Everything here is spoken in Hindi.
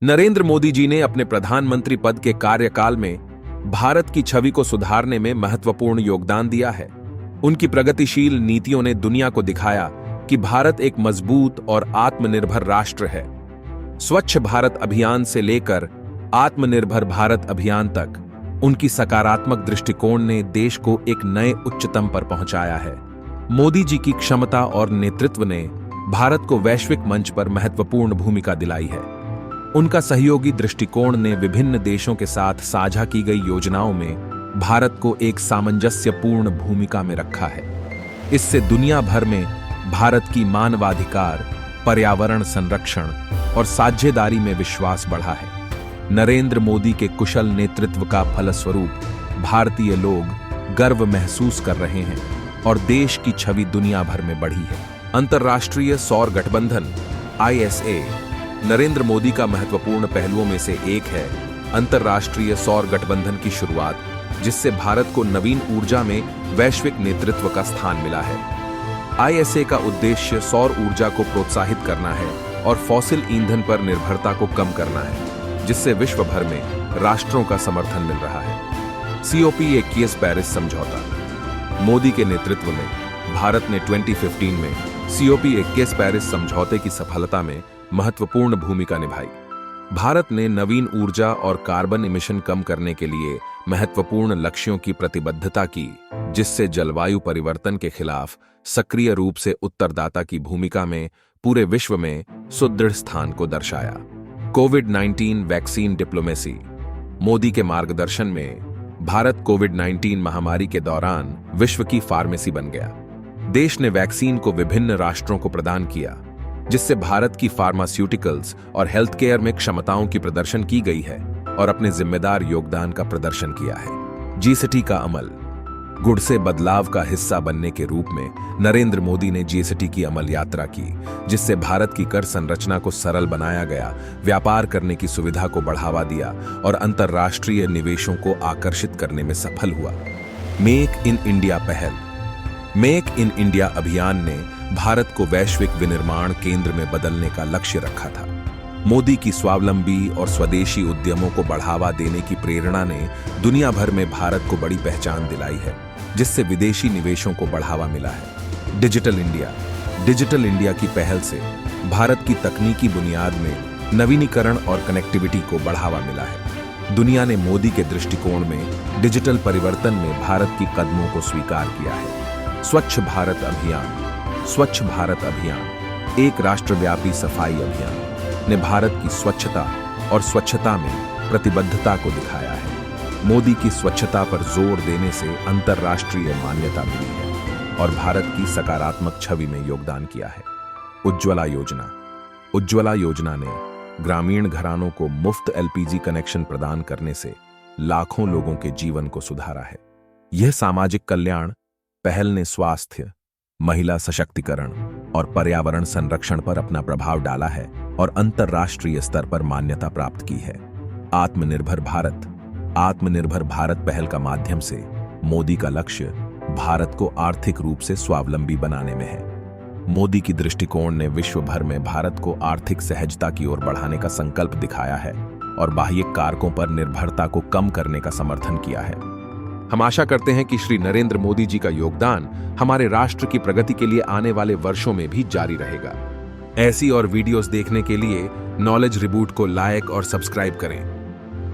नरेंद्र मोदी जी ने अपने प्रधानमंत्री पद के कार्यकाल में भारत की छवि को सुधारने में महत्वपूर्ण योगदान दिया है। उनकी प्रगतिशील नीतियों ने दुनिया को दिखाया कि भारत एक मजबूत और आत्मनिर्भर राष्ट्र है। स्वच्छ भारत अभियान से लेकर आत्मनिर्भर भारत अभियान तक उनकी सकारात्मक दृष्टिकोण ने देश को एक नए उच्चतम पर पहुंचाया है। मोदी जी की क्षमता और नेतृत्व ने भारत को वैश्विक मंच पर महत्वपूर्ण भूमिका दिलाई है। उनका सहयोगी दृष्टिकोण ने विभिन्न देशों के साथ साझा की गई योजनाओं में भारत को एक सामंजस्यपूर्ण भूमिका में रखा है। इससे दुनिया भर में भारत की मानवाधिकार, पर्यावरण संरक्षण और साझेदारी में विश्वास बढ़ा है। नरेंद्र मोदी के कुशल नेतृत्व का फलस्वरूप भारतीय लोग गर्व महसूस कर रहे हैं और देश की छवि दुनिया भर में बढ़ी है। अंतर्राष्ट्रीय सौर गठबंधन ISA नरेंद्र मोदी का महत्वपूर्ण पहलुओं में से एक है। अंतर्राष्ट्रीय सौर गठबंधन की शुरुआत, जिससे भारत को नवीन ऊर्जा में वैश्विक नेतृत्व का स्थान मिला है। ISA का उद्देश्य सौर ऊर्जा को प्रोत्साहित करना है और फॉसिल ईंधन पर निर्भरता को कम करना है, जिससे विश्व भर में राष्ट्रों का समर्थन मिल रहा है। COP21 पेरिस समझौता। मोदी के नेतृत्व में भारत ने 2015 में COP21 पेरिस समझौते की सफलता में महत्वपूर्ण भूमिका निभाई। भारत ने नवीन ऊर्जा और कार्बन इमिशन कम करने के लिए महत्वपूर्ण लक्ष्यों की प्रतिबद्धता की, जिससे जलवायु परिवर्तन के खिलाफ सक्रिय रूप से उत्तरदाता की भूमिका में पूरे विश्व में सुदृढ़ स्थान को दर्शाया। कोविड-19 वैक्सीन डिप्लोमेसी। मोदी के मार्गदर्शन में भारत कोविड-19 महामारी के दौरान विश्व की फार्मेसी बन गया। देश ने वैक्सीन को विभिन्न राष्ट्रों को प्रदान किया, जिससे भारत की फार्मास्यूटिकल्स और हेल्थ केयर में क्षमताओं की प्रदर्शन की गई है और अपने जिम्मेदार योगदान का प्रदर्शन किया है। G-STI का अमल। गुड़ से बदलाव का हिस्सा बनने के रूप में नरेंद्र मोदी ने G-STI की अमल यात्रा की, जिससे भारत की कर संरचना को सरल बनाया गया, व्यापार करने की सुविधा को बढ़ावा दिया और अंतर्राष्ट्रीय निवेशों को आकर्षित करने में सफल हुआ। मेक इन इंडिया पहल। मेक इन इंडिया अभियान ने भारत को वैश्विक विनिर्माण केंद्र में बदलने का लक्ष्य रखा था। मोदी की स्वावलंबी और स्वदेशी उद्यमों को बढ़ावा देने की प्रेरणा ने दुनिया भर में भारत को बड़ी पहचान दिलाई है, जिससे विदेशी निवेशों को बढ़ावा मिला है। Digital India. डिजिटल इंडिया की पहल से भारत की तकनीकी बुनियाद में नवीनीकरण और कनेक्टिविटी को बढ़ावा मिला है। दुनिया ने मोदी के दृष्टिकोण में डिजिटल परिवर्तन में भारत की कदमों को स्वीकार किया है। स्वच्छ भारत अभियान। स्वच्छ भारत अभियान एक राष्ट्रव्यापी सफाई अभियान ने भारत की स्वच्छता और स्वच्छता में प्रतिबद्धता को दिखाया है। मोदी की स्वच्छता पर जोर देने से अंतर्राष्ट्रीय मान्यता मिली है और भारत की सकारात्मक छवि में योगदान किया है। उज्ज्वला योजना। उज्ज्वला योजना ने ग्रामीण घरानों को मुफ्त LPG कनेक्शन प्रदान करने से लाखों लोगों के जीवन को सुधारा है। यह सामाजिक कल्याण पहल ने स्वास्थ्य, महिला सशक्तिकरण और पर्यावरण संरक्षण पर अपना प्रभाव डाला है और अंतर्राष्ट्रीय स्तर पर मान्यता प्राप्त की है। आत्मनिर्भर भारत। आत्मनिर्भर भारत पहल का माध्यम से मोदी का लक्ष्य भारत को आर्थिक रूप से स्वावलंबी बनाने में है। मोदी की दृष्टिकोण ने विश्व भर में भारत को आर्थिक सहजता की ओर बढ़ाने का संकल्प दिखाया है और बाह्य कारकों पर निर्भरता को कम करने का समर्थन किया है। हम आशा करते हैं कि श्री नरेंद्र मोदी जी का योगदान हमारे राष्ट्र की प्रगति के लिए आने वाले वर्षों में भी जारी रहेगा। ऐसी और वीडियोस देखने के लिए नॉलेज रिबूट को लाइक और सब्सक्राइब करें।